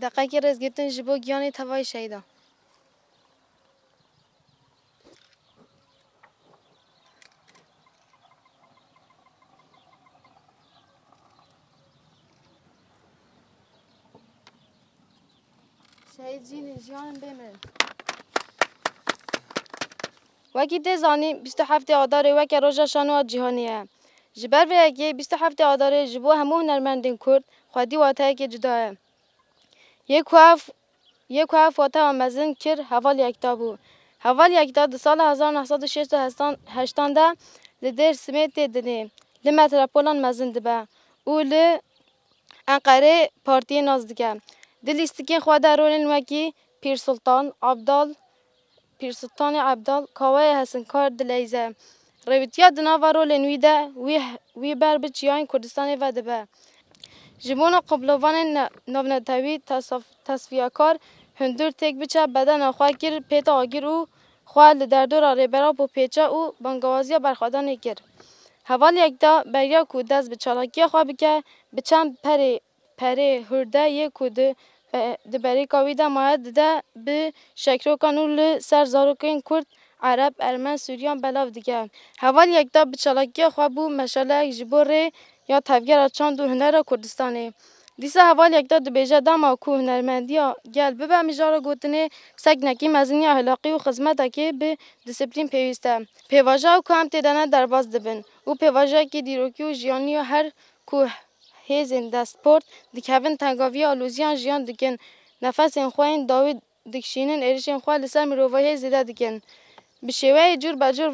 دقیقی رز گرتن جبو گیانی توای شهیدا. شهید جین جیان بمرن. وکی تزانی 27 آذر وکی روزا شانو جهانیه. جبر و اگه 27 آذر جبو همون هنرمندین کرد خودی واتای که جداه. یک وقت آمازون کر حوال یکتا بود. حوال یکتا در سال 1968 لدر سمیت دنی لمتروپولان مزن دبا. او ل انقره پارتی نزدیکه. دلیستکین خواده رولن وکی پیرسلطان عبدال کاوه حسن کار دلیزه. رویتیا دنوا رولن وی بر بچیان کردستان و دبا. جبونا قبلوان نونتاوی تصفیه کار هندور تک بچه بدن خواه کر پیتا آگیر او خواه لدردور آره برا پو پیچه او بانگوازی برخوادان کر. حوال یکتا بریا کود دست به چالاکی خواه بکه بچند پره هرده یک کود دبری کاوی ده ماید ده به شکرو کانول سر زاروکین کرد عرب ارمن سوریان بلاو دیگه. حوال یکتا به چالاکی خواه بو مشاله جبوره یا تفگر چند دو هنر کردستانه. دیسا حوال یکتا دبیجه داما کو هنرمندیا گل ببه میجارا گوتنه سگ نکی مزنی احلاقی و خدمت که به دیسپلین پیوسته. پیواجه و که هم تیدنه در باز دبن. او پیواجه که دیروکی و جیانی و هر کو هیزن دستپورت دکهون تنگاوی آلوزیان جیان دکن. نفس این خواهین داوید دکشینن ایرشین خواه لسر مروفای زیده دکن. بشیوه جور بجور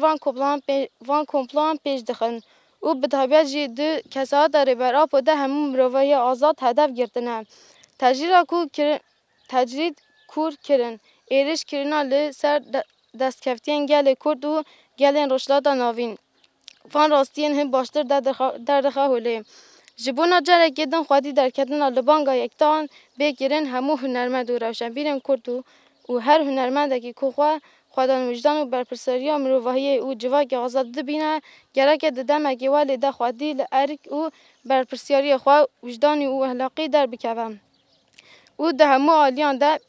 وان کمپلان پیش دخن. او به طبیعت جدی کسات داره بر آب و ده همون مروای آزاد هدف گرفتنه. تجرید کور کرن. ایرش کرنا ل سر دستکفتین گل کرد و گلین روشلات ناوین. فان راستین هم باشتر در دخواه هوله. جبونا جره گدن خودی در کتنا لبانگا یکتان بگیرن همو هنرمند و روشن بیرن کرد و هر هنرمنده که خواه خودان وجدان و برپرسری مروایی او جواک آزاد دبینه گرک ددم اگه ولی ده خودی لعرک و برپرسری خواه وجدانی او احلاقی در بکوم. او ده همو آلیان ده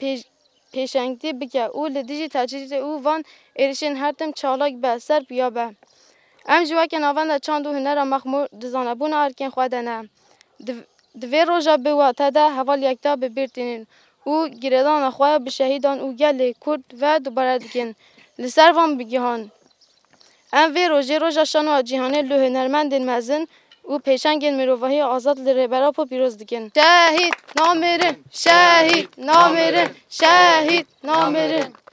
پیشنگی بکه او لدیجی تجرید او وان ایرشین هرتم چالاک به سر بیابه. ام جواک ناوان ده چند و هنر مخمور دزانبون آرکن خودنه. دوی روژا به واته ده حوال یکتا ببیرتینین. او گردان خواه به شهیدان او گل کرد و دوباره دکن لسر وان بگیهان. ام وی روژا شانو جهانه لو هنرمند مزن او پیشنگین مروایی آزاد لربرا پو پیروز دکن. شهید نامرن، شهید نامرن، شهید نامرن.